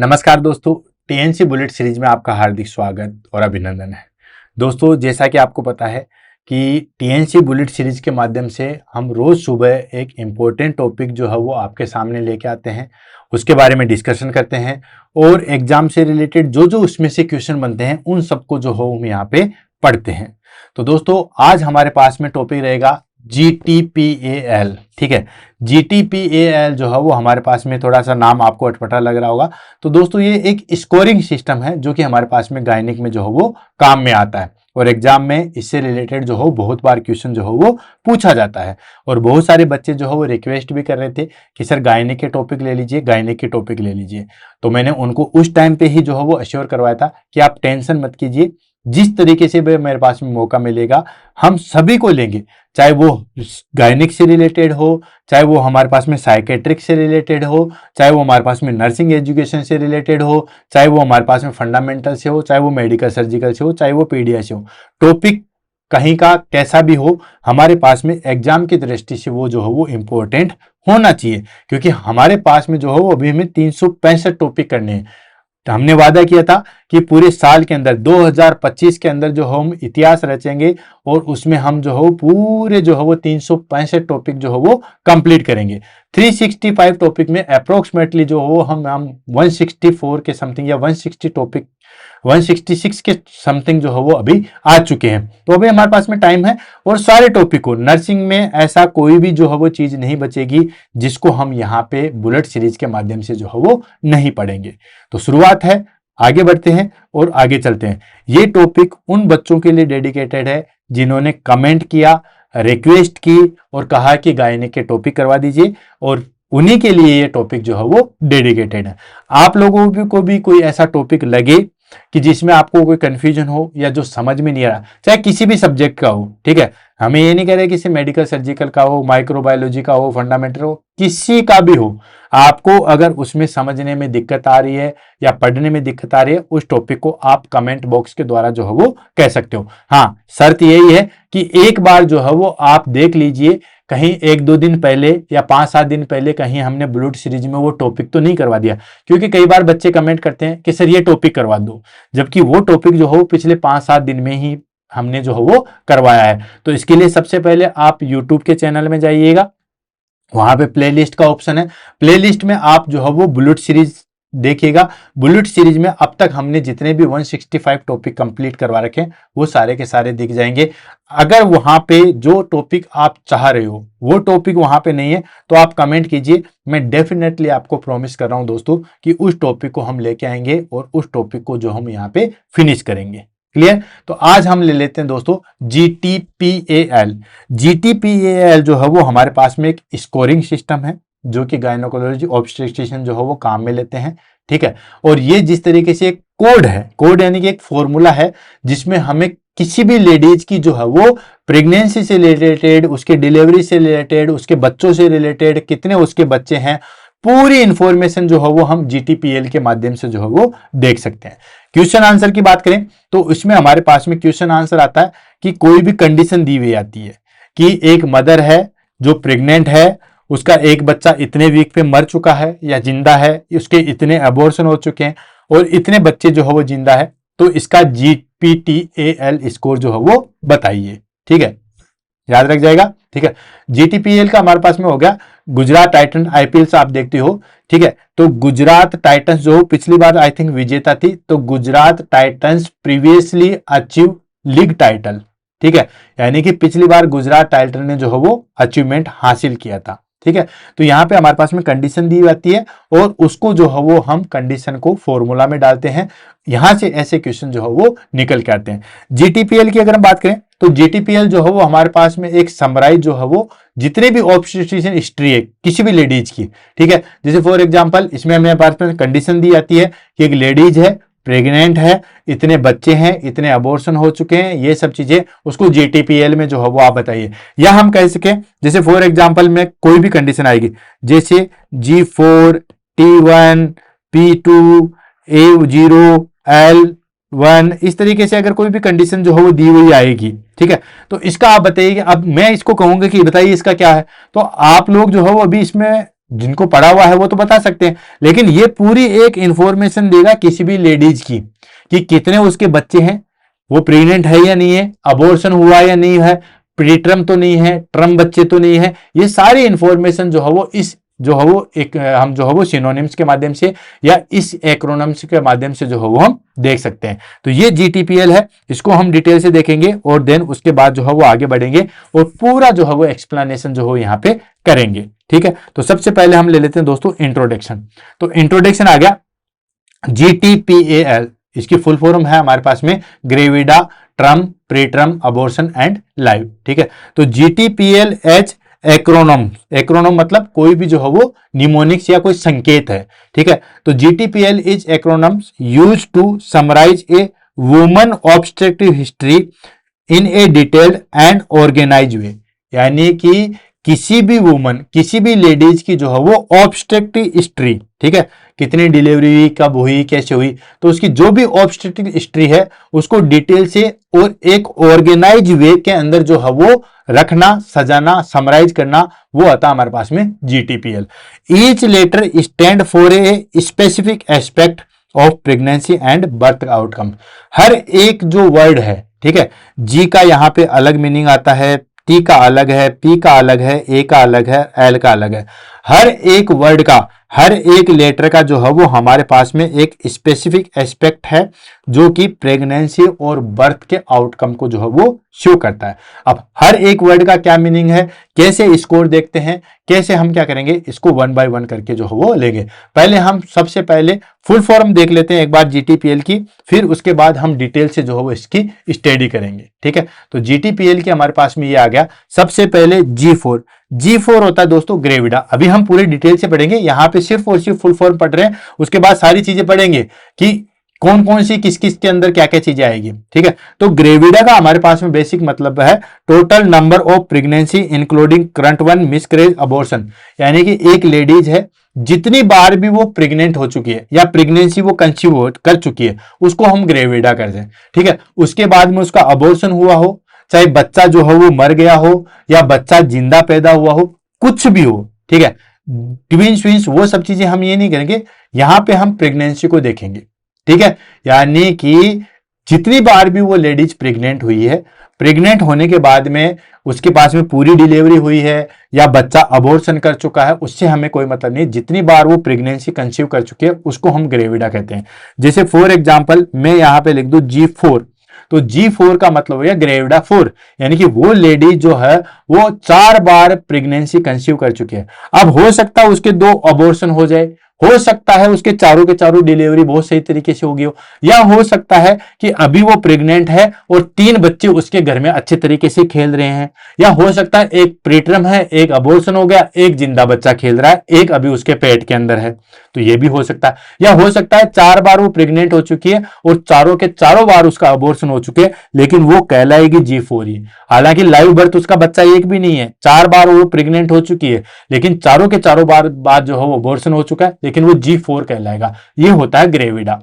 नमस्कार दोस्तों, TNC bullet series में आपका हार्दिक स्वागत और अभिनंदन है। दोस्तों, जैसा कि आपको पता है कि टीएनसी बुलेट सीरीज के माध्यम से हम रोज सुबह एक इम्पोर्टेंट टॉपिक जो है वो आपके सामने लेके आते हैं, उसके बारे में डिस्कशन करते हैं और एग्जाम से रिलेटेड जो जो उसमें से क्वेश्चन बनते हैं उन सबको जो हो हम यहाँ पे पढ़ते हैं। तो दोस्तों, आज हमारे पास में टॉपिक रहेगा GTPAL। ठीक है, GTPAL जो है वो हमारे पास में, थोड़ा सा नाम आपको अटपटा लग रहा होगा। तो दोस्तों, ये एक स्कोरिंग सिस्टम है जो कि हमारे पास में गायनिक में जो है वो काम में आता है और एग्जाम में इससे रिलेटेड जो हो बहुत बार क्वेश्चन जो हो वो पूछा जाता है। और बहुत सारे बच्चे जो है वो रिक्वेस्ट भी कर रहे थे कि सर गायनिक के टॉपिक ले लीजिए, गायनिक के टॉपिक ले लीजिए। तो मैंने उनको उस टाइम पे ही जो है वो अश्योर करवाया था कि आप टेंशन मत कीजिए, जिस तरीके से भी मेरे पास में मौका मिलेगा हम सभी को लेंगे, चाहे वो गायनिक से रिलेटेड हो, चाहे वो हमारे पास में साइकेट्रिक से रिलेटेड हो, चाहे वो हमारे पास में नर्सिंग एजुकेशन से रिलेटेड हो, चाहे वो हमारे पास में फंडामेंटल से हो, चाहे वो मेडिकल सर्जिकल से हो, चाहे वो पीडिया से हो। टॉपिक कहीं का कैसा भी हो, हमारे पास में एग्जाम की दृष्टि से वो जो हो वो इम्पोर्टेंट होना चाहिए, क्योंकि हमारे पास में जो हो वो अभी हमें 365 टॉपिक करने हैं। तो हमने वादा किया था कि पूरे साल के अंदर 2025 के अंदर जो हम इतिहास रचेंगे और उसमें हम जो हो पूरे जो हो वो 365 टॉपिक जो हो वो कंप्लीट करेंगे। 365 टॉपिक में अप्रोक्सीमेटली जो हो हम 164 के समथिंग या 160 टॉपिक 166 के समथिंग जो है वो अभी आ चुके हैं। तो अभी हमारे पास में टाइम है और सारे टॉपिक को, नर्सिंग में ऐसा कोई भी जो है वो चीज नहीं बचेगी जिसको हम यहाँ पे बुलेट सीरीज के माध्यम से जो है वो नहीं पढ़ेंगे। तो शुरुआत है, आगे बढ़ते हैं और आगे चलते हैं। ये टॉपिक उन बच्चों के लिए डेडिकेटेड है जिन्होंने कमेंट किया, रिक्वेस्ट की और कहा कि गायनिक के टॉपिक करवा दीजिए, और उन्हीं के लिए ये टॉपिक जो है वो डेडिकेटेड है। आप लोगों को भी कोई ऐसा टॉपिक लगे कि जिसमें आपको कोई कंफ्यूजन हो या जो समझ में नहीं आ रहा, चाहे किसी भी सब्जेक्ट का हो, ठीक है, हमें ये नहीं कह रहे किसी मेडिकल सर्जिकल का हो, माइक्रोबायोलॉजी का हो, फंडामेंटल हो, किसी का भी हो, आपको अगर उसमें समझने में दिक्कत आ रही है या पढ़ने में दिक्कत आ रही है, उस टॉपिक को आप कमेंट बॉक्स के द्वारा जो है वो कह सकते हो। हाँ, शर्त यही है कि एक बार जो है वो आप देख लीजिए, कहीं 1-2 दिन पहले या 5-7 दिन पहले कहीं हमने बुलेट सीरीज में वो टॉपिक तो नहीं करवा दिया, क्योंकि कई बार बच्चे कमेंट करते हैं कि सर ये टॉपिक करवा दो, जबकि वो टॉपिक जो हो पिछले 5-7 दिन में ही हमने जो हो वो करवाया है। तो इसके लिए सबसे पहले आप यूट्यूब के चैनल में जाइएगा, वहां पे प्लेलिस्ट का ऑप्शन है, प्लेलिस्ट में आप जो है वो बुलेट सीरीज देखिएगा। बुलेट सीरीज में अब तक हमने जितने भी 165 टॉपिक कंप्लीट करवा रखे हैं वो सारे के सारे दिख जाएंगे। अगर वहां पे जो टॉपिक आप चाह रहे हो वो टॉपिक वहां पे नहीं है तो आप कमेंट कीजिए, मैं डेफिनेटली आपको प्रॉमिस कर रहा हूं दोस्तों कि उस टॉपिक को हम लेके आएंगे और उस टॉपिक को जो हम यहाँ पे फिनिश करेंगे। क्लियर? तो आज हम ले लेते हैं दोस्तों GTPAL। GTPAL जो है वो हमारे पास में एक स्कोरिंग सिस्टम है जो कि गायनोकोलॉजी ऑब्स्टेट्रिशियन जो है वो काम में लेते हैं। ठीक है, और ये जिस तरीके से एक कोड है, कोड यानी कि एक फॉर्मूला है जिसमें हमें किसी भी लेडीज की जो है वो प्रेगनेंसी से रिलेटेड, उसके डिलीवरी से रिलेटेड, उसके बच्चों से रिलेटेड, कितने उसके बच्चे हैं, पूरी इंफॉर्मेशन जो है वो हम GTPAL के माध्यम से जो है वो देख सकते हैं। क्वेश्चन आंसर की बात करें तो इसमें हमारे पास में क्वेश्चन आंसर आता है कि कोई भी कंडीशन दी हुई आती है कि एक मदर है जो प्रेग्नेंट है, उसका एक बच्चा इतने वीक पे मर चुका है या जिंदा है, उसके इतने अबॉर्शन हो चुके हैं और इतने बच्चे जो है वो जिंदा है, तो इसका GTPAL स्कोर जो है वो बताइए। ठीक है, याद रख जाएगा। ठीक है, GTPAL का हमारे पास में हो गया गुजरात टाइटन, IPL से आप देखते हो। ठीक है, तो गुजरात टाइटंस जो पिछली बार आई थिंक विजेता थी, तो Gujarat Titans previously achieve league title. ठीक है, यानी कि पिछली बार गुजरात टाइटन ने जो है वो अचीवमेंट हासिल किया था। ठीक है, तो यहाँ पे हमारे पास में कंडीशन दी जाती है और उसको जो है वो हम कंडीशन को फॉर्मूला में डालते हैं, यहां से ऐसे क्वेश्चन जो है वो निकल के आते हैं। GTPAL की अगर हम बात करें तो GTPAL जो है वो हमारे पास में एक समराइज जो है वो जितने भी ऑब्स्टेट्रिशियन हिस्ट्री है किसी भी लेडीज की, ठीक है, जैसे फॉर एग्जांपल इसमें हमें पास में कंडीशन दी जाती है कि एक लेडीज है, प्रेग्नेंट है, इतने बच्चे हैं, इतने अबॉर्शन हो चुके हैं, ये सब चीजें उसको GTPAL में जो है वो आप बताइए। या हम कह सकें जैसे फॉर एग्जांपल में कोई भी कंडीशन आएगी जैसे G4 T1 P2 A0 L1, इस तरीके से अगर कोई भी कंडीशन जो है वो दी हुई आएगी, ठीक है, तो इसका आप बताइए। अब मैं इसको कहूंगा कि बताइए इसका क्या है, तो आप लोग जो है वो अभी इसमें जिनको पढ़ा हुआ है वो तो बता सकते हैं, लेकिन ये पूरी एक इंफॉर्मेशन देगा किसी भी लेडीज की कि कितने उसके बच्चे हैं, वो प्रेग्नेंट है या नहीं है, अबॉर्शन हुआ या नहीं है, प्रीटर्म तो नहीं है, ट्रम बच्चे तो नहीं है। ये सारी इंफॉर्मेशन जो है वो इस जो है वो एक हम जो है वो सिनोनिम्स के माध्यम से या इस एक्रोनिम्स के माध्यम से जो है वो हम देख सकते हैं। तो ये GTPL है, इसको हम डिटेल से देखेंगे और देन उसके बाद जो है वो आगे बढ़ेंगे और पूरा जो है वो एक्सप्लेनेशन जो है यहाँ पे करेंगे। ठीक है, तो सबसे पहले हम ले लेते हैं दोस्तों इंट्रोडक्शन। तो इंट्रोडक्शन आ गया GTPAL, इसकी फुल फॉर्म है हमारे पास में gravida, term, preterm, abortion and live. ठीक है, तो GTPL एच एक्रोनोम, एक्रोनोम मतलब कोई भी जो है वो निमोनिक्स या कोई संकेत है। ठीक है, तो GTPL is acronyms use to summarise a woman obstructive history in a detailed and organise way, यानी कि किसी भी वुमन, किसी भी लेडीज की जो है वो ऑब्स्ट्रक्टिव हिस्ट्री, ठीक है, कितनी डिलीवरी हुई, कब हुई, कैसे हुई, तो उसकी जो भी ऑब्स्ट्रक्टिव हिस्ट्री है उसको डिटेल से और एक ऑर्गेनाइज वे के अंदर जो है वो रखना, सजाना, समराइज करना, वो आता है हमारे पास में GTPL। Each letter stand for a specific aspect of pregnancy and birth outcome. हर एक जो वर्ड है, ठीक है, G का यहाँ पे अलग मीनिंग आता है, T का अलग है, P का अलग है, A का अलग है, L का अलग है। हर एक वर्ड का, हर एक लेटर का जो है वो हमारे पास में एक स्पेसिफिक एस्पेक्ट है जो कि प्रेगनेंसी और बर्थ के आउटकम को जो है वो शो करता है। अब हर एक वर्ड का क्या मीनिंग है, कैसे स्कोर देखते हैं, कैसे हम क्या करेंगे, इसको वन बाय वन करके जो है वो लेंगे। पहले हम सबसे पहले फुल फॉर्म देख लेते हैं एक बार GTPL की, फिर उसके बाद हम डिटेल से जो है वो इसकी स्टडी करेंगे। ठीक है, तो GTPL की हमारे पास में ये आ गया। सबसे पहले G4 होता है दोस्तों ग्रेविडा। अभी हम पूरे डिटेल से पढ़ेंगे, यहाँ पे सिर्फ और सिर्फ फुल फॉर्म पढ़ रहे हैं, उसके बाद सारी चीजें पढ़ेंगे कि कौन कौन सी किस किस के अंदर क्या क्या चीजें आएगी। ठीक है, तो ग्रेविडा का हमारे पास में बेसिक मतलब है total number of pregnancy including current one, miscarriage, abortion, यानी कि एक लेडीज है जितनी बार भी वो प्रेग्नेंट हो चुकी है या प्रेगनेंसी वो कंसीव कर चुकी है उसको हम ग्रेविडा करते हैं। ठीक है, उसके बाद में उसका अबॉर्शन हुआ हो, चाहे बच्चा जो हो वो मर गया हो या बच्चा जिंदा पैदा हुआ हो, कुछ भी हो, ठीक है, ट्विंस वो सब चीजें हम ये नहीं करेंगे, यहां पे हम प्रेगनेंसी को देखेंगे। ठीक है, यानी कि जितनी बार भी वो लेडीज प्रेग्नेंट हुई है, प्रेग्नेंट होने के बाद में उसके पास में पूरी डिलीवरी हुई है या बच्चा अबॉर्शन कर चुका है, उससे हमें कोई मतलब नहीं। जितनी बार वो प्रेगनेंसी कंसीव कर चुकी है उसको हम ग्रेविडा कहते हैं। जैसे फॉर एग्जांपल मैं यहां पे लिख दूं G4, तो G4 का मतलब हो गया ग्रेविडा 4, यानी कि वो लेडी जो है वो 4 बार प्रेगनेंसी कंसीव कर चुकी है। अब हो सकता है उसके 2 अबॉर्शन हो जाए, हो सकता है उसके चारों के चारों डिलीवरी बहुत सही तरीके से होगी हो, या हो सकता है कि अभी वो प्रेग्नेंट है और 3 बच्चे उसके घर में अच्छे तरीके से खेल रहे हैं, या हो सकता है एक प्रीटर्म है, एक अबॉर्शन हो गया, एक जिंदा बच्चा खेल रहा है, एक अभी उसके पेट के अंदर है, तो ये भी हो सकता है। या हो सकता है 4 बार वो प्रेग्नेंट हो चुकी है और चारों के चारों बार उसका अबॉर्शन हो चुके हैं, लेकिन वो कहलाएगी G4 ही। हालांकि लाइव बर्थ उसका बच्चा एक भी नहीं है, 4 बार वो प्रेग्नेंट हो चुकी है, लेकिन चारों के चारों बार बाद जो है वो अबॉर्शन हो चुका है, लेकिन वो G4 कहलाएगा। ये होता है ग्रेविडा।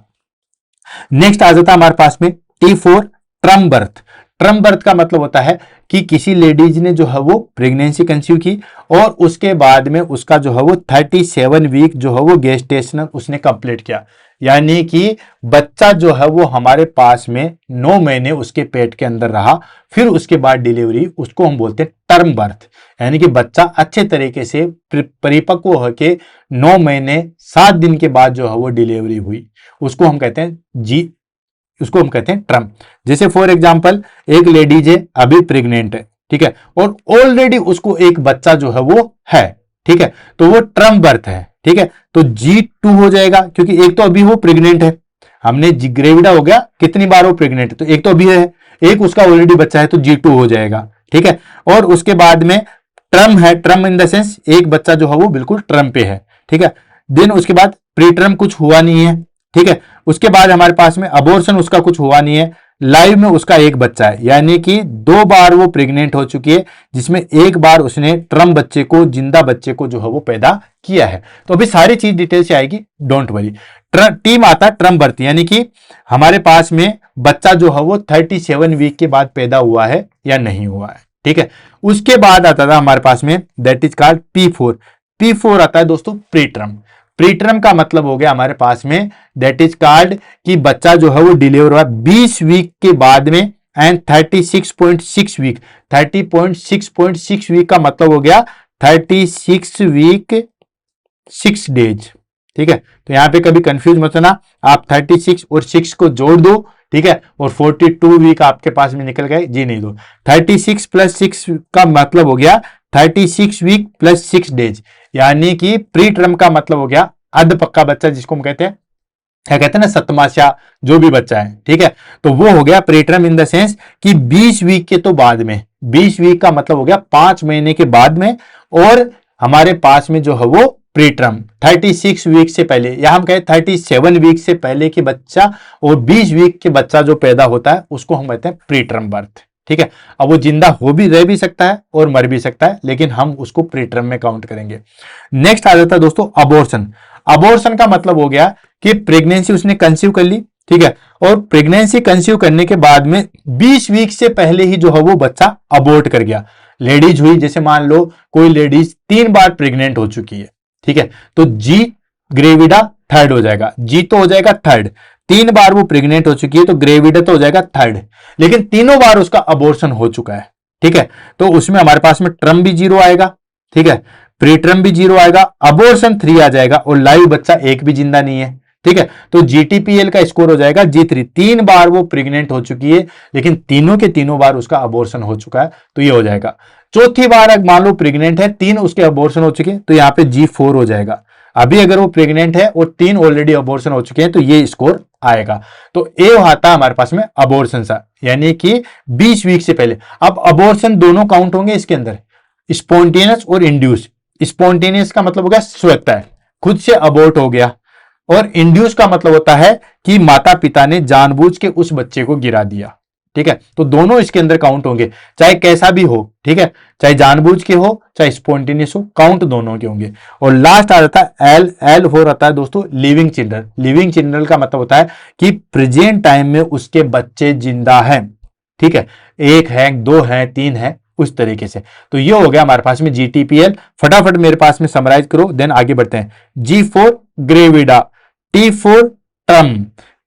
नेक्स्ट आ जाता है हमारे पास में T4 term birth. Term birth का मतलब होता है कि किसी लेडीज ने जो है वो प्रेगनेंसी कंसीव की और उसके बाद में उसका जो है वो 37 वीक जो है वो गेस्टेशनल उसने कंप्लीट किया, यानी कि बच्चा जो है वो हमारे पास में 9 महीने उसके पेट के अंदर रहा, फिर उसके बाद डिलीवरी, उसको हम बोलते हैं टर्म बर्थ। यानी कि बच्चा अच्छे तरीके से परिपक्व होकर 9 महीने 7 दिन के बाद जो है वो डिलीवरी हुई, उसको हम कहते हैं उसको हम कहते हैं ट्रम। जैसे फॉर एग्जांपल एक लेडीज है अभी प्रेग्नेंट है, ठीक है, और ऑलरेडी उसको एक बच्चा जो है वो है, ठीक है, तो वो ट्रम बर्थ है। ठीक है, तो G2 हो जाएगा, क्योंकि एक तो अभी वो प्रेग्नेंट है, हमने ग्रेविडा हो गया, कितनी बार वो प्रेग्नेंट है, तो एक तो अभी है, एक उसका ऑलरेडी बच्चा है, तो G2 हो जाएगा। ठीक है, और उसके बाद में ट्रम है, ट्रम इन द सेंस एक बच्चा जो है वो बिल्कुल ट्रम पे है। ठीक है, देन उसके बाद प्रीटर्म कुछ हुआ नहीं है। ठीक है, उसके बाद हमारे पास में अबॉर्शन उसका कुछ हुआ नहीं है, लाइव में उसका एक बच्चा है, यानी कि 2 बार वो प्रेग्नेंट हो चुकी है, जिसमें एक बार उसने ट्रम बच्चे को, जिंदा बच्चे को जो है वो पैदा किया है। तो अभी सारी चीज डिटेल से आएगी, डोंट वरी। टीम आता है ट्रम बर्थ, यानी कि हमारे पास में बच्चा जो है वो 37 वीक के बाद पैदा हुआ है या नहीं हुआ है। ठीक है, उसके बाद आता था हमारे पास में that is called P4। P4 आता है दोस्तों प्रीटर्म। प्रीटर्म का मतलब हो गया हमारे पास में दैट इज कॉल्ड कि बच्चा जो है वो डिलीवर हुआ 20 वीक के बाद में एंड 36.6 वीक। 30.6 वीक का मतलब हो गया 36 वीक 6 डेज। ठीक है, तो यहां पे कभी कंफ्यूज मत होना, आप 36 और 6 को जोड़ दो, ठीक है, और 42 वीक आपके पास में निकल गए, जी नहीं दो। 36 प्लस 6 का मतलब हो गया 36 वीक प्लस 6 डेज, यानी कि प्री टर्म का मतलब हो गया अर्ध पक्का बच्चा, जिसको हम कहते हैं, क्या कहते हैं ना, सतमासिया जो भी बच्चा है, ठीक है, तो वो हो गया प्रीटर्म इन द सेंस कि 20 वीक के तो बाद में, 20 वीक का मतलब हो गया 5 महीने के बाद में, और हमारे पास में जो है वो प्रीटर्म 36 वीक से पहले, या हम कहें 37 वीक से पहले की बच्चा, और 20 वीक के बच्चा जो पैदा होता है उसको हम कहते हैं प्रीटर्म बर्थ। ठीक है, अब वो जिंदा हो भी रह भी सकता है और मर भी सकता है, लेकिन हम उसको प्रीटर्म में काउंट करेंगे। नेक्स्ट आ जाता है दोस्तों अबॉर्शन। अबॉर्शन का मतलब हो गया कि प्रेगनेंसी उसने कंसीव कर ली, ठीक है, और प्रेगनेंसी कंसीव करने के बाद में 20 वीक से पहले ही जो है वो बच्चा अबॉर्ट कर गया। लेडीज हुई, जैसे मान लो कोई लेडीज 3 बार प्रेग्नेंट हो चुकी है, ठीक है, तो जी ग्रेविडा थर्ड हो जाएगा, जी तो हो जाएगा थर्ड। 3 बार वो प्रेग्नेंट हो चुकी है तो ग्रेविडा तो हो जाएगा थर्ड, लेकिन तीनों बार उसका अबॉर्शन हो चुका है, ठीक है, तो उसमें हमारे पास में ट्रम भी 0 आएगा, ठीक है, प्रीटर्म भी 0 आएगा, अबॉर्शन 3 आ जाएगा, और लाइव बच्चा एक भी जिंदा नहीं है, ठीक है, तो जीटीपीएल का स्कोर हो जाएगा G3। 3 बार वो प्रेग्नेंट हो चुकी है, लेकिन तीनों के तीनों बार उसका अबॉर्शन हो चुका है, तो ये हो जाएगा। चौथी बार अगर मान लो प्रेग्नेंट है, 3 उसके अबॉर्शन हो चुके हैं, तो यहाँ पे G4 हो जाएगा। अभी अगर वो प्रेग्नेंट है और 3 ऑलरेडी अबॉर्शन हो चुके हैं, तो ये स्कोर आएगा। तो ए आता है हमारे पास में अबॉर्शन सा, यानी कि 20 वीक से पहले। अब अबॉर्शन दोनों काउंट होंगे इसके अंदर, स्पॉन्टेनियस और इंड्यूस। स्पॉन्टेनियस का मतलब हो गया स्वतः, खुद से अबॉर्ट हो गया, और इंड्यूस का मतलब होता है कि माता पिता ने जानबूझ के उस बच्चे को गिरा दिया, ठीक है, तो दोनों इसके अंदर काउंट होंगे, चाहे कैसा भी हो, ठीक है, चाहे जानबूझ के हो चाहे स्पॉन्टेनियस हो, काउंट दोनों के होंगे। और लास्ट आ जाता है एल फोर आता है दोस्तों लिविंग चिल्ड्रन। लिविंग चिल्ड्रन का मतलब होता है कि प्रेजेंट टाइम में उसके बच्चे जिंदा हैं, ठीक है, 1 है 2 है 3 है, उस तरीके से। तो ये हो गया हमारे पास में जीटीपीएल। फटाफट मेरे पास में समराइज करो, देन आगे बढ़ते हैं। G4 gravida, T4 term,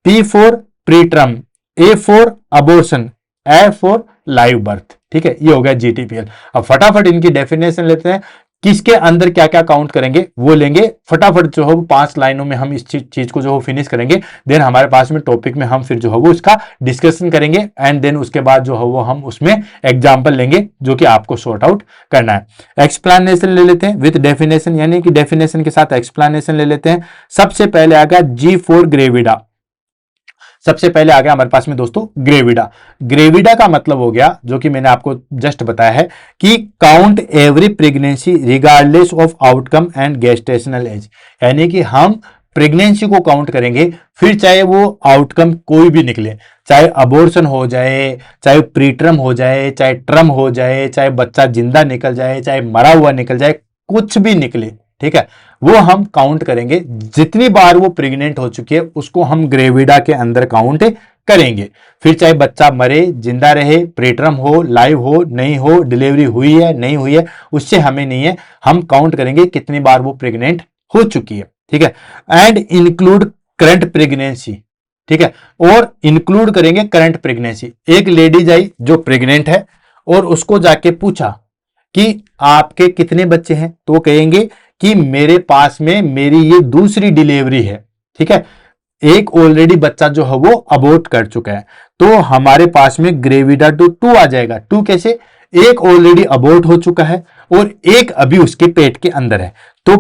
P4 preterm, A4 abortion, A4 live birth, ठीक है, ये हो गया जीटीपीएल। अब फटाफट इनकी डेफिनेशन लेते हैं, किसके अंदर क्या क्या काउंट करेंगे वो लेंगे, फटाफट जो है 5 लाइनों में हम इस चीज को जो है फिनिश करेंगे, देन हमारे पास में टॉपिक में हम फिर जो है वो इसका डिस्कशन करेंगे, एंड देन उसके बाद जो है वो हम उसमें एग्जांपल लेंगे जो कि आपको सॉर्ट आउट करना है। एक्सप्लेनेशन ले लेते हैं विद डेफिनेशन, यानी कि डेफिनेशन के साथ एक्सप्लेनेशन ले लेते हैं। सबसे पहले आ गया G4 ग्रेविडा। सबसे पहले आ गया हमारे पास में दोस्तों ग्रेविडा। ग्रेविडा का मतलब हो गया, जो कि मैंने आपको जस्ट बताया है, कि count every pregnancy regardless of outcome and gestational age, यानी कि हम प्रेगनेंसी को काउंट करेंगे, फिर चाहे वो आउटकम कोई भी निकले, चाहे अबॉर्शन हो जाए, चाहे प्रीटर्म हो जाए, चाहे ट्रम हो जाए, चाहे बच्चा जिंदा निकल जाए, चाहे मरा हुआ निकल जाए, कुछ भी निकले, ठीक है, वो हम काउंट करेंगे। जितनी बार वो प्रेग्नेंट हो चुकी है उसको हम ग्रेविडा के अंदर काउंट करेंगे। फिर चाहे बच्चा मरे जिंदा रहे, प्रीटर्म हो, लाइव हो, नहीं हो, डिलीवरी हुई है नहीं हुई है, उससे हमें नहीं है, हम काउंट करेंगे कितनी बार वो प्रेग्नेंट हो चुकी है, ठीक है, एंड इंक्लूड करंट प्रेगनेंसी, ठीक है, और इंक्लूड करेंगे करंट प्रेगनेंसी। एक लेडीज आई जो प्रेग्नेंट है और उसको जाके पूछा कि आपके कितने बच्चे हैं, तो कहेंगे कि मेरे पास में मेरी ये दूसरी डिलीवरी है, ठीक है, एक ऑलरेडी बच्चा जो है वो अबॉर्ट कर चुका है, तो हमारे पास में ग्रेविडा टू आ जाएगा। 2 कैसे, एक ऑलरेडी अबॉर्ट हो चुका है और एक अभी उसके पेट के अंदर है, तो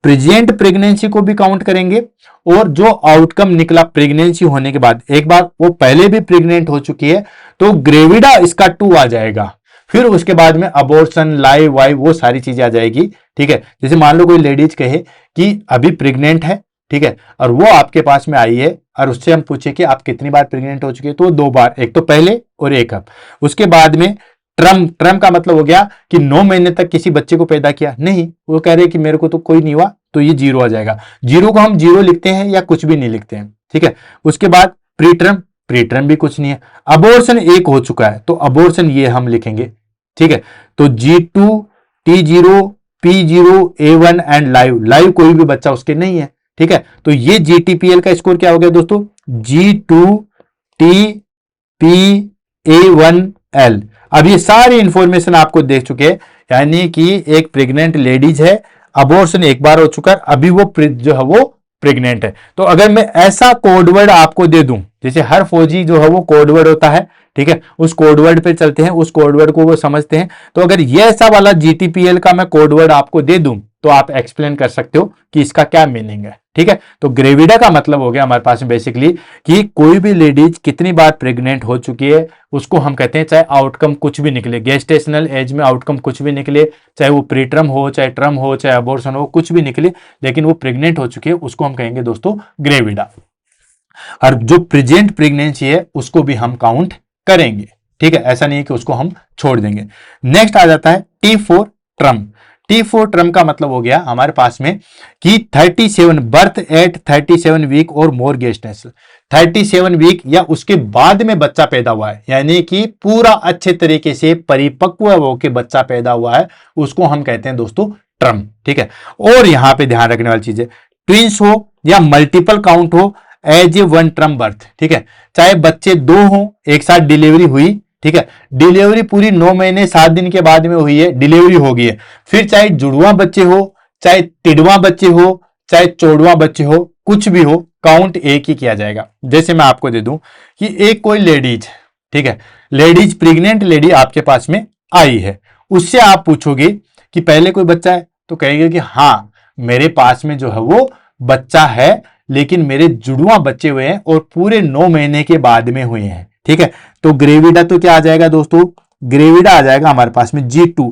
प्रेजेंट प्रेगनेंसी को भी काउंट करेंगे, और जो आउटकम निकला प्रेगनेंसी होने के बाद, एक बार वो पहले भी प्रेग्नेंट हो चुकी है तो ग्रेविडा इसका 2 आ जाएगा। फिर उसके बाद में अबॉर्शन, लाइव वाइव, वो सारी चीजें आ जाएगी, ठीक है। जैसे मान लो कोई लेडीज कहे कि अभी प्रेग्नेंट है, ठीक है, और वो आपके पास में आई है और उससे हम पूछे कि आप कितनी बार प्रेग्नेंट हो चुके हैं, तो 2 बार, एक तो पहले और एक अब। उसके बाद में ट्रम का मतलब हो गया कि 9 महीने तक किसी बच्चे को पैदा किया नहीं, वो कह रहे कि मेरे को तो कोई नहीं हुआ, तो ये 0 आ जाएगा। 0 को हम 0 लिखते हैं या कुछ भी नहीं लिखते हैं, ठीक है। उसके बाद प्रीटर्म भी कुछ नहीं है। अबॉर्शन 1 हो चुका है तो अबॉर्शन ये हम लिखेंगे, ठीक है। तो G2 T0 P0 A1 and live कोई भी बच्चा उसके नहीं है। ठीक है, तो ये GTPL का स्कोर क्या हो गया दोस्तों, G2TPA1L। अब ये सारी इंफॉर्मेशन आपको देख चुके हैं, यानी कि एक प्रेग्नेंट लेडीज है, अबॉर्शन एक बार हो चुका है, अभी वो जो है वो प्रेग्नेंट है। तो अगर मैं ऐसा कोडवर्ड आपको दे दूं, जैसे हर फौजी जो है वो कोडवर्ड होता है, ठीक है, उस कोडवर्ड पे चलते हैं, उस कोडवर्ड को वो समझते हैं। तो अगर ये ऐसा वाला GTPL का मैं कोडवर्ड आपको दे दूं तो आप एक्सप्लेन कर सकते हो कि इसका क्या मीनिंग है। ठीक है, तो ग्रेविडा का मतलब हो गया हमारे पास में बेसिकली कि कोई भी लेडीज कितनी बार प्रेग्नेंट हो चुकी है, उसको हम कहते हैं, चाहे आउटकम कुछ भी निकले, गेस्टेशनल एज में आउटकम कुछ भी निकले, चाहे वो प्रीटर्म हो, चाहे ट्रम हो, चाहे अबॉर्शन हो, कुछ भी निकले, लेकिन वो प्रेग्नेंट हो चुकी है, उसको हम कहेंगे दोस्तों ग्रेविडा। और जो प्रेजेंट प्रेगनेंसी है उसको भी हम काउंट करेंगे। ठीक है, ऐसा नहीं है कि उसको हम छोड़ देंगे। नेक्स्ट आ जाता है T4 ट्रम। T4 ट्रम का मतलब हो गया हमारे पास में कि 37 बर्थ एट 37 वीक और मोर गेस्टेशनल, 37 वीक या उसके बाद में बच्चा पैदा हुआ है, यानी कि पूरा अच्छे तरीके से परिपक्व होकर बच्चा पैदा हुआ है, उसको हम कहते हैं दोस्तों ट्रम। ठीक है, और यहां पे ध्यान रखने वाली चीज है, ट्विंस हो या मल्टीपल काउंट हो as a one term birth. ठीक है, चाहे बच्चे दो हो, एक साथ डिलीवरी हुई, ठीक है, डिलीवरी पूरी 9 महीने 7 दिन के बाद में हुई है, डिलीवरी हो गई है, फिर चाहे जुड़वा बच्चे हो, चाहे तिड़वा बच्चे हो, चाहे चौड़वा बच्चे हो, कुछ भी हो, काउंट एक ही किया जाएगा। जैसे मैं आपको दे दूं कि एक कोई लेडीज, ठीक है, लेडीज प्रेग्नेंट लेडी आपके पास में आई है, उससे आप पूछोगे कि पहले कोई बच्चा है, तो कहेगा कि हाँ मेरे पास में जो है वो बच्चा है, लेकिन मेरे जुड़वा बच्चे हुए हैं और पूरे 9 महीने के बाद में हुए हैं। ठीक है, तो ग्रेविडा तो क्या आ जाएगा दोस्तों, ग्रेविडा आ जाएगा हमारे पास में G2,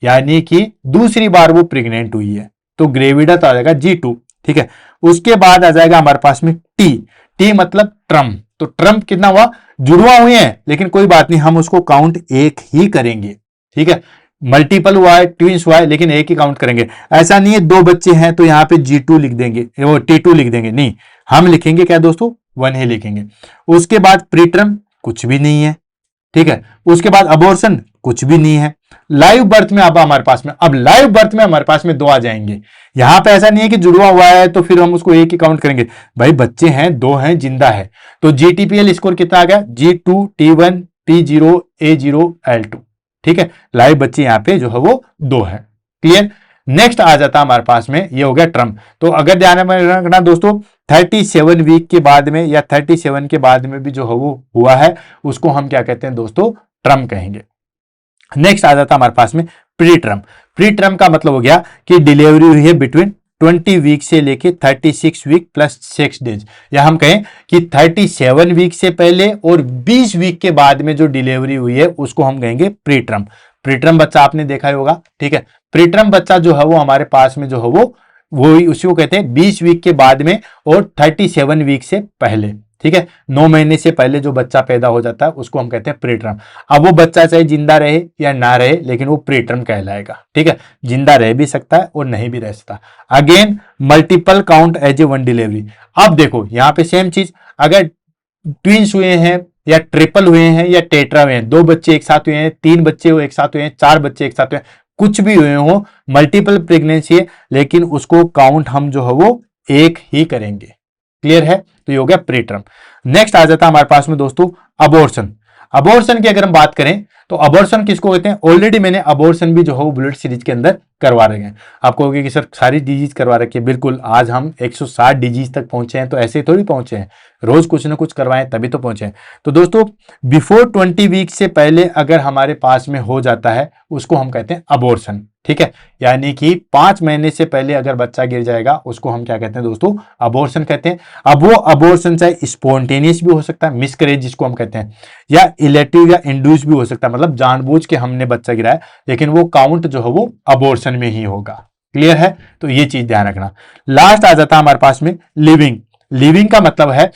यानी कि दूसरी बार वो प्रेग्नेंट हुई है, तो ग्रेविडा तो आ जाएगा G2। ठीक है, उसके बाद आ जाएगा हमारे पास में T मतलब ट्रम। तो ट्रम कितना हुआ, जुड़वा हुए हैं, लेकिन कोई बात नहीं, हम उसको काउंट एक ही करेंगे। ठीक है, मल्टीपल हुआ है, ट्विंस हुआ है, लेकिन एक ही काउंट करेंगे। ऐसा नहीं है 2 बच्चे हैं तो यहाँ पे G2 लिख देंगे, वो T2 लिख देंगे, नहीं, हम लिखेंगे क्या दोस्तों, 1 ही लिखेंगे। उसके बाद प्रीटर्म कुछ भी नहीं है। ठीक है, उसके बाद अबॉर्शन कुछ भी नहीं है। लाइव बर्थ में अब हमारे पास में, अब लाइव बर्थ में हमारे पास में 2 आ जाएंगे। यहां पे ऐसा नहीं है कि जुड़वा हुआ है तो फिर हम उसको एक ही काउंट करेंगे, भाई बच्चे हैं, 2 हैं, जिंदा है। तो GTPL स्कोर कितना आ गया, G2 T1 P0 A0 L2। ठीक है, लाइव बच्चे यहाँ पे जो है वो 2 है। क्लियर। नेक्स्ट आ जाता है हमारे पास में, ये हो गया ट्रम। तो अगर ध्यान में रखना दोस्तों, 37 वीक के बाद में या 37 के बाद में भी जो है वो हुआ है, उसको हम क्या कहते हैं दोस्तों, ट्रम कहेंगे। नेक्स्ट आ जाता है हमारे पास में प्री ट्रम। प्री ट्रम का मतलब हो गया कि डिलीवरी हुई है बिटवीन 20 वीक से लेके 36 वीक प्लस 6 डेज, या हम कहें कि 37 वीक से पहले और 20 वीक के बाद में जो डिलीवरी हुई है उसको हम कहेंगे प्री ट्रम। प्री ट्रम बच्चा आपने देखा ही होगा। ठीक है, प्री ट्रम बच्चा जो है वो हमारे पास में जो है वो उसी को कहते हैं 20 वीक के बाद में और 37 वीक से पहले। ठीक है, 9 महीने से पहले जो बच्चा पैदा हो जाता है उसको हम कहते हैं प्रीटर्म। अब वो बच्चा चाहे जिंदा रहे या ना रहे, लेकिन वो प्रीटर्म कहलाएगा। ठीक है, जिंदा रह भी सकता है और नहीं भी रह सकता। Again multiple count as a one delivery. अब देखो यहाँ पे सेम चीज, अगर ट्विंस हुए हैं या ट्रिपल हुए हैं या टेट्रा हुए हैं, 2 बच्चे एक साथ हुए हैं, 3 बच्चे एक साथ हुए हैं, 4 बच्चे एक साथ हुए हैं, कुछ भी हुए हो, मल्टीपल प्रेगनेंसी है, लेकिन उसको काउंट हम जो है वो एक ही करेंगे। क्लियर है, तो ये हो गया प्रीटर्म। नेक्स्ट आ जाता है हमारे पास में दोस्तों अबॉर्शन। अबॉर्शन की अगर हम बात करें तो अबॉर्शन किसको कहते हैं, ऑलरेडी मैंने अबॉर्शन भी जो है वो बुलेट सीरीज के अंदर करवा रहे हैं। आपको होगा कि सर सारी डिजीज करवा रखी है, बिल्कुल। आज हम 160 डिजीज तक पहुंचे हैं, तो ऐसे थोड़ी पहुंचे हैं, रोज कुछ ना कुछ करवाएं तभी तो पहुंचे हैं। तो दोस्तों बिफोर 20 वीक से पहले अगर हमारे पास में हो जाता है उसको हम कहते हैं अबॉर्शन। ठीक है, यानी कि 5 महीने से पहले अगर बच्चा गिर जाएगा उसको हम क्या कहते हैं दोस्तों, अबॉर्शन कहते हैं। अब वो अबॉर्शन चाहे स्पॉन्टेनियस भी हो सकता है, मिसकैरेज जिसको हम कहते हैं, या इलेक्टिव या इंड्यूस भी हो सकता है, मतलब जानबूझ के हमने बच्चा गिराया, लेकिन वो काउंट जो है वो अबॉर्शन में ही होगा। क्लियर है, तो ये चीज ध्यान रखना। लास्ट आ जाता है हमारे पास में लिविंग। लिविंग का मतलब है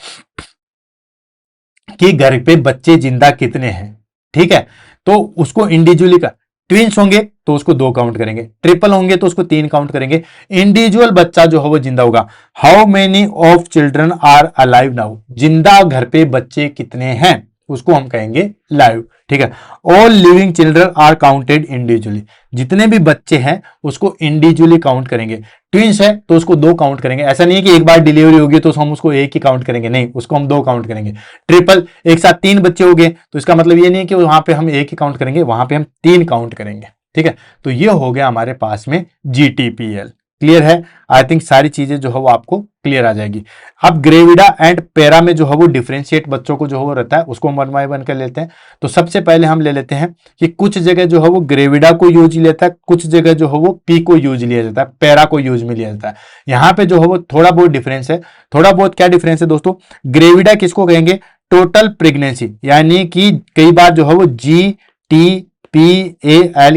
कि घर पे बच्चे जिंदा कितने हैं। ठीक है, तो उसको इंडिविजुअली का, ट्विंस होंगे तो उसको 2 काउंट करेंगे, ट्रिपल होंगे तो उसको 3 काउंट करेंगे, इंडिविजुअल बच्चा जो है वो जिंदा होगा। How many of children are alive now, जिंदा घर पे बच्चे कितने हैं, उसको हम कहेंगे लाइव। ठीक है, all living children are counted individually, जितने भी बच्चे हैं उसको इंडिविजुअली काउंट करेंगे। ट्विंस है तो उसको 2 काउंट करेंगे, ऐसा नहीं है कि एक बार डिलीवरी होगी तो हम उसको एक ही काउंट करेंगे, नहीं, उसको हम 2 काउंट करेंगे। ट्रिपल, एक साथ 3 बच्चे हो गए तो इसका मतलब ये नहीं है कि वहां पे हम एक ही काउंट करेंगे, वहां पे हम 3 काउंट करेंगे। ठीक है, तो ये हो गया हमारे पास में GTPL। क्लियर है? आई थिंक सारी चीजें जो है वो आपको क्लियर आ जाएगी। अब ग्रेविडा एंड पैरा में जो है वो डिफरेंशिएट बच्चों को जो है वो रहता है, उसको हम 1 बाय 1 कर लेते हैं। तो सबसे पहले हम ले लेते हैं कि कुछ जगह जो है वो ग्रेविडा को यूज लेता है, कुछ जगह जो है वो पी को यूज लिया जाता है, पैरा को यूज में लिया जाता है। यहाँ पे जो है वो थोड़ा बहुत डिफरेंस है। थोड़ा बहुत क्या डिफरेंस है दोस्तों? ग्रेविडा किसको कहेंगे? टोटल प्रेगनेंसी, यानी कि कई बार जो है वो GTPAL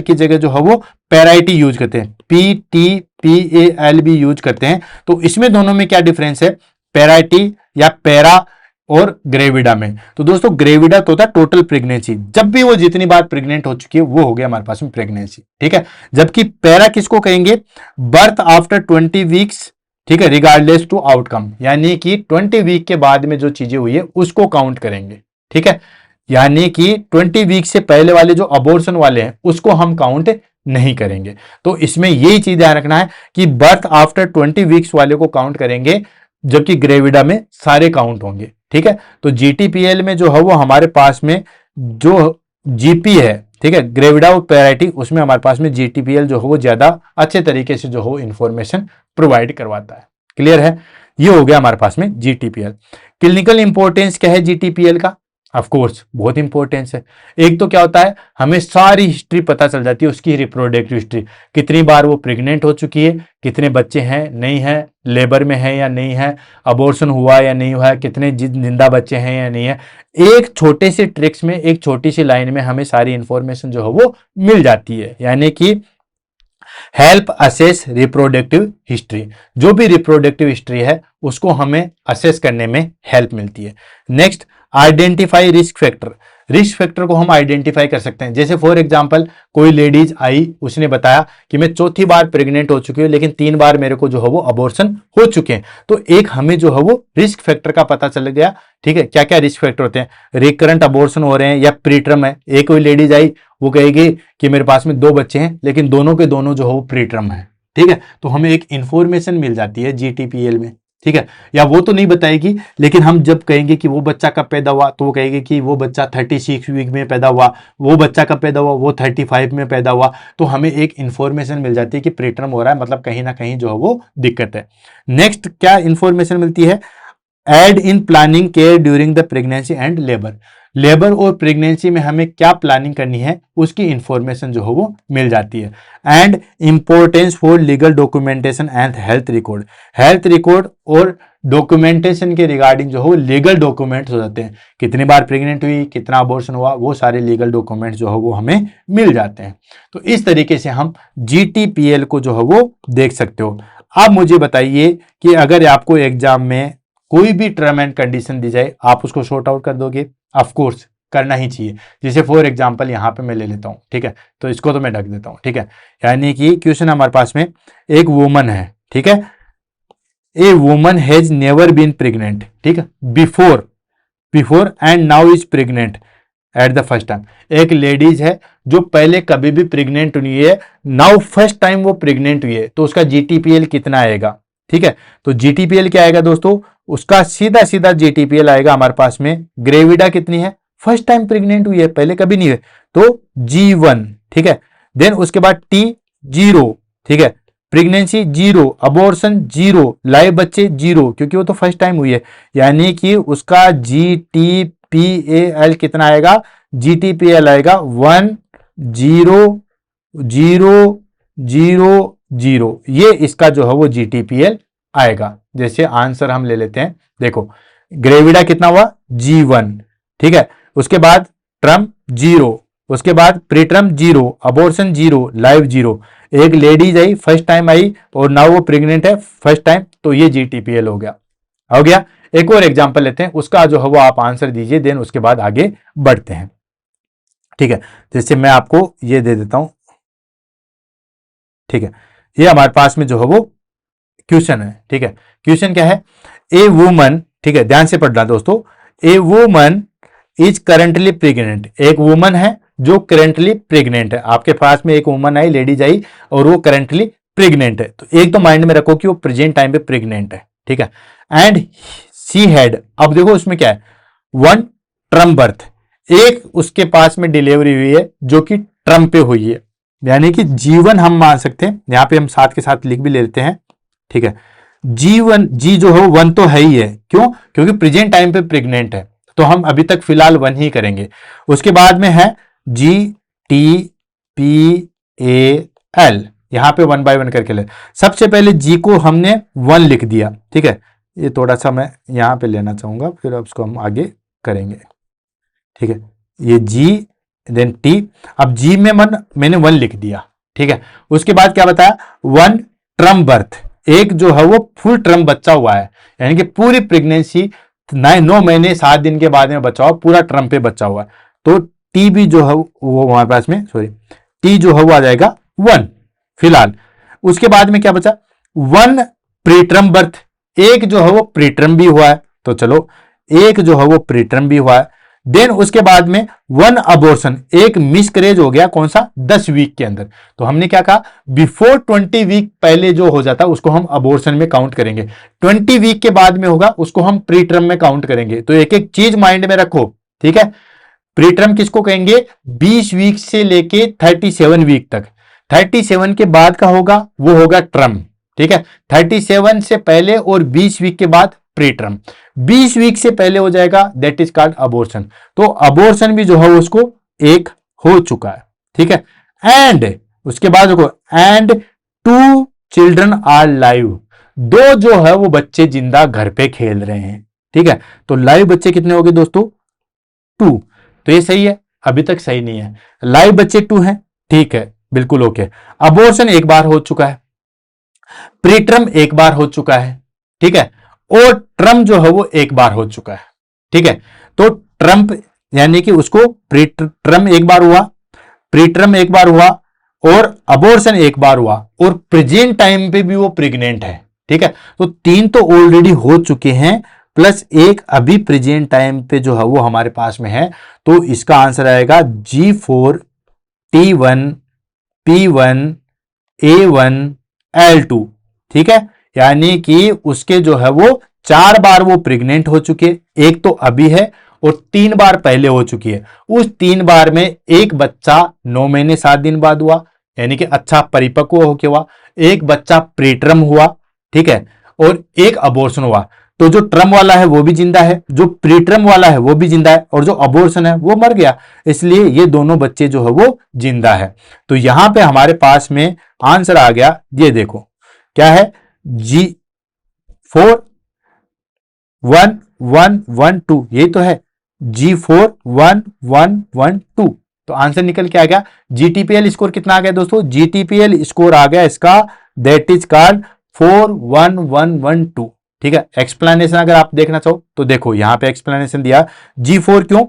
की जगह जो है वो पैराइटी यूज करते हैं, PTPAL भी यूज करते हैं। तो इसमें दोनों में क्या डिफरेंस है, पैराइटी या पैरा और ग्रेविडा में? तो दोस्तों ग्रेविडा तो होता है टोटल प्रेगनेंसी, जब भी वो जितनी बार प्रेग्नेंट हो चुकी है वो हो गया हमारे पास में प्रेगनेंसी। ठीक है, जबकि पैरा किसको कहेंगे? बर्थ आफ्टर 20 वीक्स, ठीक है, रिगार्डलेस टू आउटकम, यानी कि 20 वीक के बाद में जो चीजें हुई है उसको काउंट करेंगे। ठीक है, यानी कि 20 वीक से पहले वाले जो अबॉर्शन वाले हैं उसको हम काउंट नहीं करेंगे। तो इसमें यही चीज ध्यान रखना है कि बर्थ आफ्टर 20 वीक्स वाले को काउंट करेंगे, जबकि ग्रेविडा में सारे काउंट होंगे। ठीक है, तो GTPL में जो है वो हमारे पास में जो GP है, ठीक है, ग्रेविडा और पैराइटी, उसमें हमारे पास में GTPL जो है वो ज्यादा अच्छे तरीके से जो हो इंफॉर्मेशन प्रोवाइड करवाता है। क्लियर है? ये हो गया हमारे पास में GTPL। क्लिनिकल इंपॉर्टेंस क्या है GTPL का? ऑफ कोर्स बहुत इंपॉर्टेंस है। एक तो क्या होता है, हमें सारी हिस्ट्री पता चल जाती है, उसकी रिप्रोडक्टिव हिस्ट्री, कितनी बार वो प्रेग्नेंट हो चुकी है, कितने बच्चे हैं नहीं है, लेबर में है या नहीं है, अबॉर्शन हुआ या नहीं हुआ है, कितने जिंदा बच्चे हैं या नहीं है। एक छोटे से ट्रिक्स में, एक छोटी सी लाइन में हमें सारी इंफॉर्मेशन जो है वो मिल जाती है, यानी कि हेल्प असेस रिप्रोडक्टिव हिस्ट्री। जो भी रिप्रोडक्टिव हिस्ट्री है उसको हमें असेस करने में हेल्प मिलती है। Next, identify risk factor. Risk factor को हम आइडेंटिफाई कर सकते हैं। जैसे फॉर एग्जांपल कोई लेडीज आई, उसने बताया कि मैं 4थी बार प्रेग्नेंट हो चुकी हूँ लेकिन 3 बार मेरे को जो है वो अबॉर्शन हो चुके हैं। तो एक हमें जो है वो रिस्क फैक्टर का पता चल गया। ठीक है, क्या क्या रिस्क फैक्टर होते हैं? रिकरेंट अबॉर्शन हो रहे हैं या प्रीटर्म है। एक कोई लेडीज आई, वो कहेगी कि मेरे पास में 2 बच्चे हैं लेकिन दोनों के दोनों जो है वो प्रीटर्म है। ठीक है, तो हमें एक इंफॉर्मेशन मिल जाती है GTPL में। ठीक है, या वो तो नहीं बताएगी, लेकिन हम जब कहेंगे कि वो बच्चा कब पैदा हुआ तो वो कहेगी कि वो बच्चा 36 वीक में पैदा हुआ, वो बच्चा कब पैदा हुआ, वो 35 में पैदा हुआ। तो हमें एक इंफॉर्मेशन मिल जाती है कि प्रीटर्म हो रहा है, मतलब कहीं ना कहीं जो है वो दिक्कत है। नेक्स्ट क्या इंफॉर्मेशन मिलती है? Aid in planning care during the pregnancy and labour. Labour और प्रेगनेंसी में हमें क्या प्लानिंग करनी है उसकी इंफॉर्मेशन जो है वो मिल जाती है। And importance for legal documentation and health record. Health record और डॉक्यूमेंटेशन के रिगार्डिंग जो है वो लीगल डॉक्यूमेंट्स हो जाते हैं, कितनी बार प्रेग्नेंट हुई, कितना अबॉर्शन हुआ, वो सारे लीगल डॉक्यूमेंट्स जो है वो हमें मिल जाते हैं। तो इस तरीके से हम GTPL को जो है वो देख सकते हो। अब मुझे बताइए कि अगर आपको एग्जाम में कोई भी टर्म एंड कंडीशन दी जाए, आप उसको शॉर्ट आउट कर दोगे? ऑफ कोर्स करना ही चाहिए। जैसे फॉर एग्जांपल यहाँ पे मैं ले लेता हूँ, ठीक है, तो इसको तो मैं ढक देता हूँ। ठीक है, यानी कि क्वेश्चन हमारे पास में एक वुमन है, ठीक है, a woman has never been pregnant, ठीक है, before and now is pregnant at the first time. एक लेडीज है जो पहले कभी भी प्रेग्नेंट हुई है, नाउ फर्स्ट टाइम वो प्रेग्नेंट हुई है, तो उसका GTPL कितना आएगा? ठीक है, तो GTPL क्या आएगा दोस्तों? उसका सीधा सीधा GTPL आएगा हमारे पास में। ग्रेविडा कितनी है? फर्स्ट टाइम प्रेग्नेंट हुई है, पहले कभी नहीं हुई, तो G1। ठीक है, देन उसके बाद T 0, ठीक है, प्रेगनेंसी 0, अबॉर्शन 0, लाइव बच्चे 0, क्योंकि वो तो फर्स्ट टाइम हुई है, यानी कि उसका GTPAL कितना आएगा? GTPL आएगा 1 0 0 0 0। ये इसका जो है वो GTPL आएगा। जैसे आंसर हम ले लेते हैं, देखो ग्रेविडा कितना हुआ? G1, ठीक है, उसके बाद ट्रम 0, उसके बाद प्रीटर्म 0, अबॉर्शन 0, लाइव 0। एक ladies I, first time I और नाउ वो प्रेग्नेंट है फर्स्ट टाइम, तो ये GTPL हो गया। एक और एग्जांपल लेते हैं, उसका जो है वो आप आंसर दीजिए, देन उसके बाद आगे बढ़ते हैं। ठीक है, जैसे मैं आपको ये दे देता हूं, ठीक है, ये हमारे पास में जो है वो क्वेश्चन है। ठीक है, क्वेश्चन क्या है? ए वुमन, ठीक है, ध्यान से पढ़ना दोस्तों, a woman is currently pregnant, एक वुमन है जो करंटली प्रेग्नेंट है, आपके पास में एक वुमन आई, लेडीज आई और वो करंटली प्रेग्नेंट है, तो एक तो माइंड में रखो कि वो प्रेजेंट टाइम पे प्रेग्नेंट है, ठीक है। एंड सी हैड, अब देखो उसमें क्या है, वन ट्रम बर्थ, एक उसके पास में डिलीवरी हुई है जो कि ट्रम पे हुई है, यानी कि जीवन हम मान सकते हैं, यहां पे हम साथ के साथ लिख भी लेते हैं, ठीक है। जीवन, जी जो है वन तो है ही है, क्यों, क्योंकि प्रेजेंट टाइम पे प्रेग्नेंट है, तो हम अभी तक फिलहाल वन ही करेंगे। उसके बाद में है G T P A L, यहां पे वन बाय वन करके ले, सबसे पहले जी को हमने वन लिख दिया, ठीक है, ये थोड़ा सा मैं यहां पे लेना चाहूंगा, फिर उसको हम आगे करेंगे, ठीक है। ये जी देन टी, अब जी में मैंने वन लिख दिया, ठीक है। उसके बाद क्या बताया, वन ट्रम बर्थ, एक जो है वो फुल ट्रम बच्चा हुआ है, यानी कि पूरी प्रेगनेंसी 9 महीने 7 दिन के बाद में बच्चा हुआ, पूरा ट्रम पे बच्चा हुआ है, तो टी भी जो है वो हमारे पास में, सॉरी, टी जो है वो आ जाएगा वन फिलहाल। उसके बाद में क्या बचा, वन प्रीटर्म बर्थ, एक जो है वो प्रीटर्म भी हुआ है, तो चलो एक जो है वो प्रीटर्म भी हुआ है। देन उसके बाद में वन अबॉर्शन, एक मिसकैरेज हो गया, कौन सा, 10 वीक के अंदर, तो हमने क्या कहा, बिफोर 20 वीक पहले जो हो जाता है उसको हम अबॉर्शन में काउंट करेंगे, 20 वीक के बाद में होगा उसको हम प्रीटर्म में काउंट करेंगे। तो एक एक चीज माइंड में रखो, ठीक है। प्रीटर्म किसको कहेंगे, 20 वीक से लेके 37 वीक तक, 37 के बाद का होगा वो होगा ट्रम, ठीक है। 37 से पहले और 20 वीक के बाद प्रीटर्म, 20 वीक से पहले हो जाएगा दैट इज कॉल्ड अबॉर्शन, तो अबॉर्शन भी जो है उसको एक हो चुका है, ठीक है। एंड उसके बाद देखो, एंड 2 चिल्ड्रन आर लाइव, 2 जो है वो बच्चे जिंदा घर पे खेल रहे हैं, ठीक है। तो लाइव बच्चे कितने हो गए दोस्तों, 2, तो ये सही है, अभी तक सही नहीं है, लाइव बच्चे 2 हैं, ठीक है, बिल्कुल ओके। अबॉर्शन एक बार हो चुका है, प्रीटर्म एक बार हो चुका है, ठीक है, और ट्रम जो है वो एक बार हो चुका है, ठीक है। तो ट्रम्प यानी कि उसको ट्रम एक बार हुआ, प्रीटर्म एक बार हुआ और अबॉर्शन एक बार हुआ, और प्रेजेंट टाइम पे भी वो प्रेग्नेंट है, ठीक है। तो 3 तो ऑलरेडी हो चुके हैं, प्लस एक अभी प्रेजेंट टाइम पे जो है वो हमारे पास में है, तो इसका आंसर आएगा G4 T1 P1 A1 L2, ठीक है। यानी कि उसके जो है वो 4 बार वो प्रेग्नेंट हो चुके, एक तो अभी है और 3 बार पहले हो चुकी है। उस 3 बार में एक बच्चा 9 महीने 7 दिन बाद हुआ, यानी कि अच्छा परिपक्व होके हुआ, एक बच्चा प्रीटर्म हुआ, ठीक है, और एक अबॉर्शन हुआ। तो जो ट्रम वाला है वो भी जिंदा है, जो प्रीटर्म वाला है वो भी जिंदा है, और जो अबॉर्शन है वो मर गया, इसलिए ये दोनों बच्चे जो है वो जिंदा है। तो यहां पे हमारे पास में आंसर आ गया, ये देखो क्या है, G4 1 1 1 2, यही तो है, G4 1 1 1 2, तो आंसर निकल के आ गया। GTPL स्कोर कितना आ गया दोस्तों, GTPL स्कोर आ गया इसका, दैट इज कॉल्ड 41112, ठीक है। एक्सप्लेनेशन अगर आप देखना चाहो तो देखो यहां पे एक्सप्लेनेशन दिया, G4 क्यों,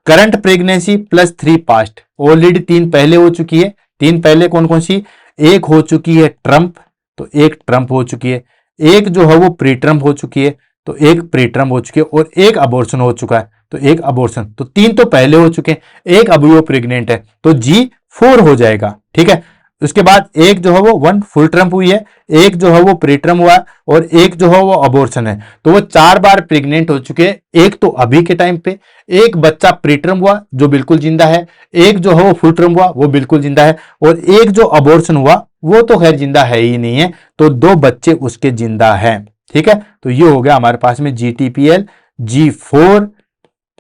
current pregnancy plus 3 past, already 3 पहले हो चुकी है, 3 पहले कौन कौन सी, एक हो चुकी है ट्रम्प, तो एक ट्रम्प हो चुकी है, एक जो है वो प्रीटर्म हो चुकी है, तो एक प्रीटर्म हो चुकी है, और एक अबॉर्शन हो चुका है, तो एक अबॉर्शन, तो 3 तो पहले हो चुके हैं, एक अभी वो प्रेग्नेंट है, तो G4 हो जाएगा, ठीक है। उसके बाद एक जो है वो 1 फुल ट्रम्प हुई है, एक जो है वो प्रीटर्म हुआ, और एक जो है वो अबॉर्शन है, तो वो 4 बार प्रेग्नेंट हो चुके हैं, एक तो अभी के टाइम पे, एक बच्चा प्रीटर्म हुआ जो बिल्कुल जिंदा है, एक जो है वो फुल टर्म हुआ वो बिल्कुल जिंदा है, और एक जो अबॉर्शन हुआ वो तो खैर जिंदा है ही नहीं है, तो 2 बच्चे उसके जिंदा हैं, ठीक है। तो ये हो गया हमारे पास में GTPL, G4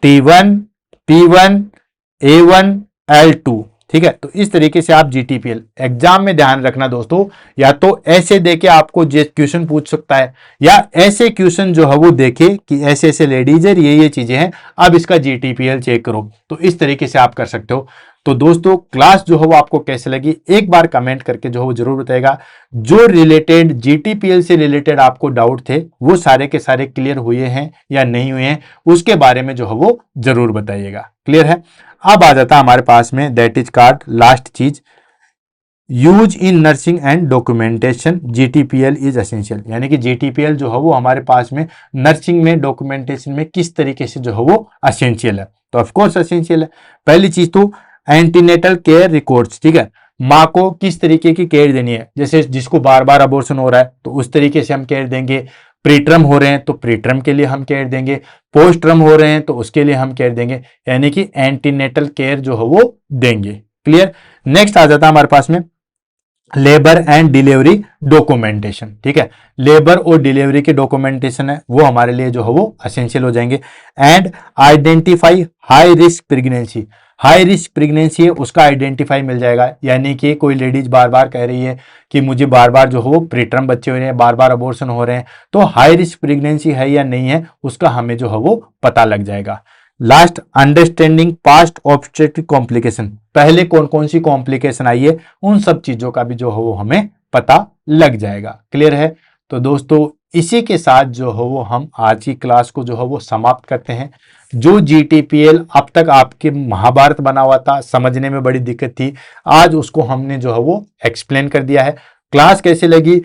T1 P1 A1 L2, ठीक है। तो इस तरीके से आप GTPL एग्जाम में ध्यान रखना दोस्तों, या तो ऐसे देके आपको जे क्वेश्चन पूछ सकता है, या ऐसे क्वेश्चन जो है वो देखे कि ऐसे ऐसे लेडीज है, ये चीजें हैं, अब इसका GTPL चेक करो, तो इस तरीके से आप कर सकते हो। तो दोस्तों क्लास जो है वो आपको कैसे लगी एक बार कमेंट करके जो है वो जरूर बताएगा। जो रिलेटेड GTPL से रिलेटेड आपको डाउट थे वो सारे के सारे क्लियर हुए हैं या नहीं हुए हैं, उसके बारे में जो है वो जरूर बताइएगा। क्लियर है। अब आ जाता है हमारे पास में दैट इज कार्ड लास्ट चीज, use in nursing and documentation GTPL is essential, यानी कि GTPL जो है वो हमारे पास में नर्सिंग में डॉक्यूमेंटेशन में किस तरीके से जो है वो एसेंशियल है। तो ऑफकोर्स एसेंशियल है। पहली चीज तो एंटीनेटल केयर रिकॉर्ड्स, ठीक है, माँ को किस तरीके की केयर देनी है, जैसे जिसको बार बार अबॉर्शन हो रहा है तो उस तरीके से हम केयर देंगे, प्रीटर्म हो रहे हैं तो प्रीटर्म के लिए हम केयर देंगे, पोस्टर्म हो रहे हैं तो उसके लिए हम केयर देंगे, यानी कि एंटीनेटल केयर जो है वो देंगे। क्लियर। नेक्स्ट आ जाता है हमारे पास में लेबर एंड डिलीवरी डॉक्यूमेंटेशन, ठीक है, लेबर और डिलीवरी के डॉक्यूमेंटेशन है वो हमारे लिए जो है वो असेंशियल हो जाएंगे। And identify high risk pregnancy, high risk pregnancy है उसका आइडेंटिफाई मिल जाएगा, यानी कि कोई लेडीज बार बार कह रही है कि मुझे बार बार जो है वो प्रीटर्म बच्चे हो रहे हैं, बार बार अबॉर्शन हो रहे हैं, तो हाई रिस्क प्रेगनेंसी है या नहीं है उसका हमें जो है वो पता लग जाएगा। Last, understanding past obstetric complication, पहले कौन कौन सी कॉम्प्लिकेशन आई है उन सब चीजों का भी जो है वो हमें पता लग जाएगा। क्लियर है। तो दोस्तों इसी के साथ जो है वो हम आज की क्लास को जो है वो समाप्त करते हैं। जो जीटीपीएल अब तक आपके महाभारत बना हुआ था, समझने में बड़ी दिक्कत थी, आज उसको हमने जो है वो एक्सप्लेन कर दिया है। क्लास कैसी लगी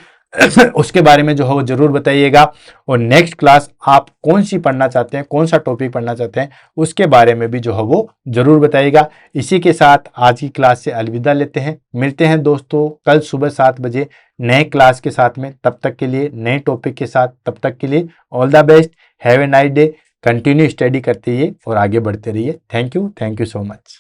उसके बारे में जो है वो जरूर बताइएगा, और नेक्स्ट क्लास आप कौन सी पढ़ना चाहते हैं, कौन सा टॉपिक पढ़ना चाहते हैं उसके बारे में भी जो है वो जरूर बताइएगा। इसी के साथ आज की क्लास से अलविदा लेते हैं, मिलते हैं दोस्तों कल सुबह 7 बजे नए क्लास के साथ में, तब तक के लिए नए टॉपिक के साथ, तब तक के लिए all the best, have a nice day, continue study करते रहिए और आगे बढ़ते रहिए। Thank you so much.